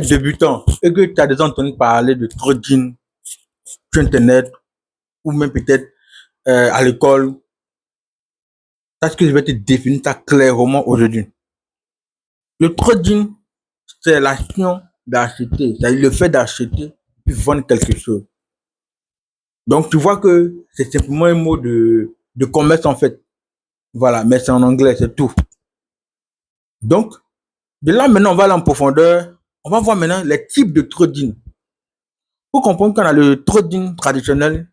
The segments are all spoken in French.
débutant et que tu as déjà entendu parler de trading sur Internet ou même peut-être à l'école, sache que je vais te définir ça clairement aujourd'hui. Le trading, c'est l'action d'acheter, c'est-à-dire le fait d'acheter puis vendre quelque chose. Donc, tu vois que c'est simplement un mot de commerce en fait. Voilà, mais c'est en anglais, c'est tout. Donc, de là maintenant, on va aller en profondeur. On va voir maintenant les types de trading. Pour comprendre qu'on a le trading traditionnel,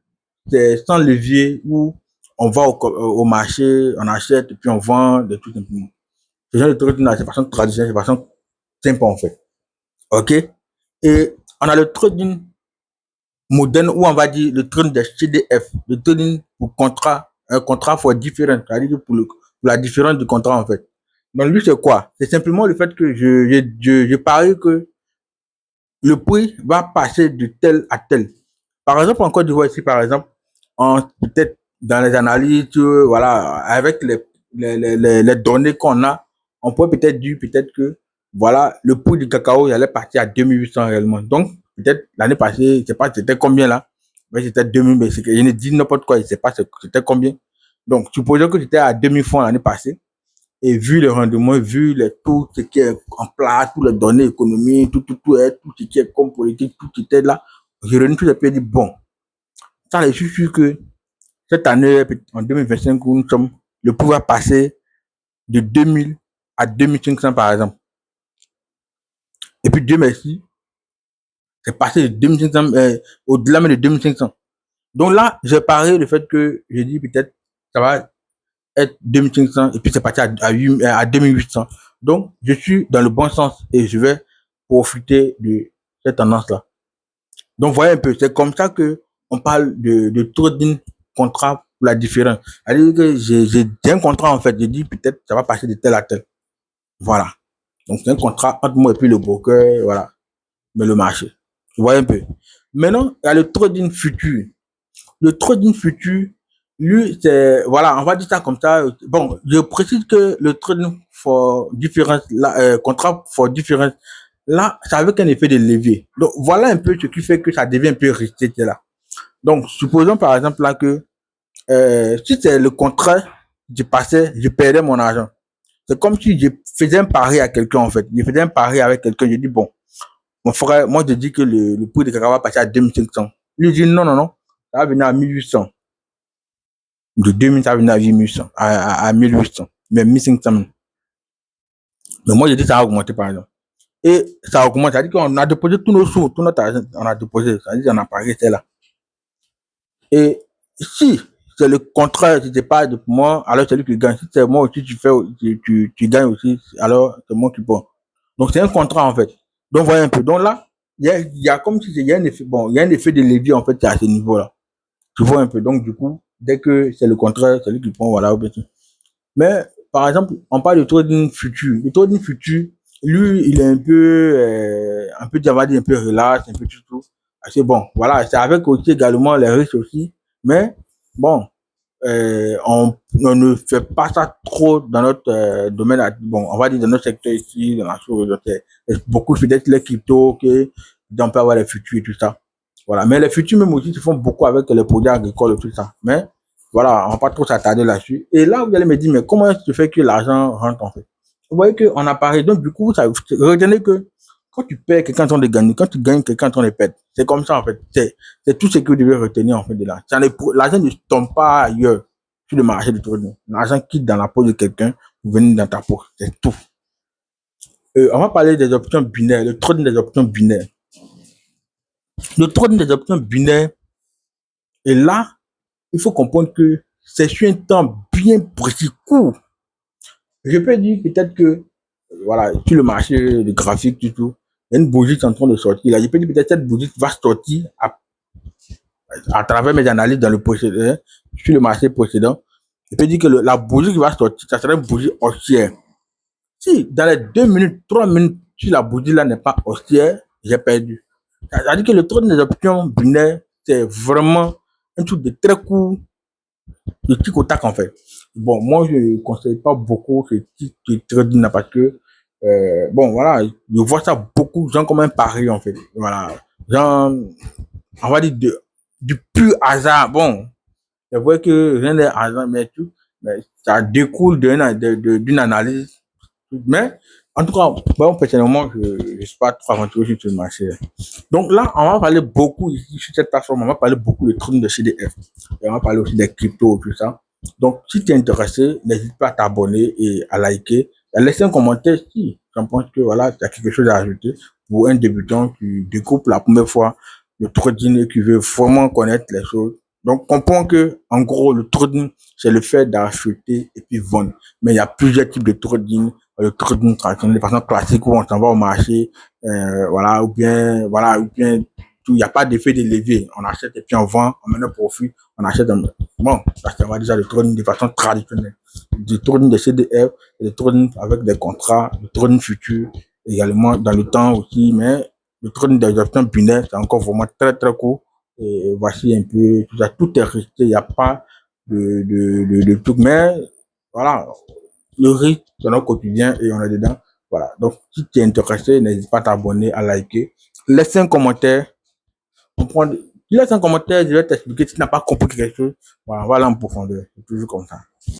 c'est sans levier où on va au marché, on achète et puis on vend des trucs simplement. Ce genre de trading là, c'est façon traditionnelle, c'est façon simple en fait. OK? Et on a le trading moderne où on va dire le trading des CDF, le trading pour contrat, un contrat for différent, c'est-à-dire pour la différence du contrat en fait. Donc lui, c'est quoi? C'est simplement le fait que je parie que le prix va passer de tel à tel. Par exemple, en Côte d'Ivoire, ici, par exemple, peut-être dans les analyses, voilà, avec les données qu'on a, on pourrait peut-être dire peut-être que voilà, le prix du cacao il allait partir à 2800 réellement. Donc, peut-être l'année passée, je sais pas c'était combien là, mais c'était 2000, mais je ne dis n'importe quoi, je sais pas c'était combien. Donc, supposons que c'était à 2000 francs l'année passée, et vu le rendement, vu tout ce qui est en place, toutes les données économiques, tout ce qui est comme politique, tout était là, je réunis tout et puis dit, bon, ça, je suis sûr que cette année, en 2025, où nous sommes, le pouvoir passer de 2000 à 2500 par exemple. Et puis Dieu merci, c'est passé de 2500, au-delà même de 2500. Donc là, j'ai parlé le fait que j'ai dit peut-être ça va être 2500 et puis c'est parti à 2800. Donc, je suis dans le bon sens et je vais profiter de cette tendance-là. Donc, voyez un peu, c'est comme ça que on parle de trading contrat pour la différence. C'est-à-dire que j'ai un contrat en fait, j'ai dit peut-être ça va passer de tel à tel. Voilà. Donc, c'est un contrat entre moi et puis le broker, voilà, mais le marché. Vous voyez un peu. Maintenant, il y a le trading futur. Le trading futur, lui, c'est, voilà, on va dire ça comme ça. Bon, je précise que le trading for difference, contrat for difference, là, c'est avec un effet de levier. Donc, voilà un peu ce qui fait que ça devient un peu risqué, là. Donc, supposons par exemple là que, si c'est le contrat, je passais, je perdais mon argent. C'est comme si je faisais un pari à quelqu'un, en fait. Je faisais un pari avec quelqu'un, je dis, bon, mon frère, moi, je dis que le prix de cacao va passer à 2500. Lui dit, non, non, non, ça va venir à 1800. De 2000, ça va venir à 1800, à 1800, même 1500. Mais moi, j'ai dit ça a augmenté, par exemple. Et ça augmente, ça dit qu'on a déposé tous nos sous, tout notre argent, on a déposé, ça dit qu'on a parié, c'est là. Et si c'est le contraire, si c'est pas de moi, alors c'est lui qui gagne. Si c'est moi aussi, tu gagnes aussi, alors c'est moi qui prends. Donc c'est un contrat, en fait. Donc, voyez un peu. Donc là, il y a comme si il y a un effet, bon, il y a un effet de levier, en fait, à ce niveau-là. Tu vois un peu. Donc, du coup, dès que c'est le contraire, c'est lui qui prend, voilà, mais, par exemple, on parle de trading futur. Le trading futur, lui, il est un peu, on va dire, un peu relax, un peu tout. C'est bon. Voilà, c'est avec aussi également les risques aussi. Mais, bon, on ne fait pas ça trop dans notre domaine, bon, on va dire dans notre secteur ici, dans la chose, beaucoup peut-être les cryptos, que on peut avoir les futurs et tout ça. Voilà, mais les futurs même aussi se font beaucoup avec les produits agricoles et tout ça. Mais voilà, on va pas trop s'attarder là-dessus. Et là, vous allez me dire, mais comment est-ce que tu fais que l'argent rentre en fait? Vous voyez qu'on a parlé, donc du coup, ça, retenez que quand tu perds, quelqu'un en train de gagner, quand tu gagnes, quelqu'un en train de perdre. C'est comme ça en fait. C'est tout ce que vous devez retenir en fait de là. L'argent ne tombe pas ailleurs sur le marché du trading. L'argent quitte dans la peau de quelqu'un, venir dans ta peau. C'est tout. On va parler des options binaires, le trading des options binaires. Le trading des options binaires est là. Il faut comprendre que c'est sur un temps bien précis, court. Je peux dire peut-être que, voilà, sur le marché du graphique, tout, il y a une bougie qui est en train de sortir. Là, je peux dire peut-être que cette bougie va sortir à travers mes analyses dans le précédent, sur le marché précédent. Je peux dire que la bougie qui va sortir, ça sera une bougie haussière. Si dans les 2 minutes, 3 minutes, si la bougie là n'est pas haussière, j'ai perdu. Ça veut dire que le trading des options binaires, c'est vraiment un truc de très court, de tic au tac en fait. Bon, moi je ne conseille pas beaucoup ce type de trading là parce que Bon, voilà, je vois ça beaucoup, genre comme un pari, en fait. Voilà. Genre, on va dire du pur hasard. Bon, c'est vrai que rien n'est hasard, mais ça découle d'une analyse. Mais, en tout cas, bon, personnellement, je ne suis pas trop aventureux sur ce marché. Donc là, on va parler beaucoup ici sur cette plateforme, on va parler beaucoup de trucs de CDF. Et on va parler aussi des cryptos, tout ça. Donc, si tu es intéressé, n'hésite pas à t'abonner et à liker. À laisser un commentaire si tu penses que voilà, tu as quelque chose à ajouter pour un débutant qui découvre la première fois le trading et qui veut vraiment connaître les choses. Donc, comprends que, en gros, le trading, c'est le fait d'acheter et puis vendre. Mais il y a plusieurs types de trading. Le trading traditionnel de façon classique où on s'en va au marché, voilà, ou bien, il n'y a pas d'effet de levier. On achète et puis on vend, on met un profit, on achète bon, ça va déjà le trading de façon traditionnelle. Du trading de CDF, le trading avec des contrats, le trading futur, également dans le temps aussi, mais le trading des options binaires, c'est encore vraiment très, très court. Et voici un peu, tout ça, tout est resté, il n'y a pas de truc, mais voilà, le risque, c'est notre quotidien et on est dedans. Voilà. Donc, si tu es intéressé, n'hésite pas à t'abonner, à liker. Laisse un commentaire. On prend... Laisse un commentaire, je vais t'expliquer si tu n'as pas compris quelque chose. Voilà, voilà en profondeur. C'est toujours comme ça.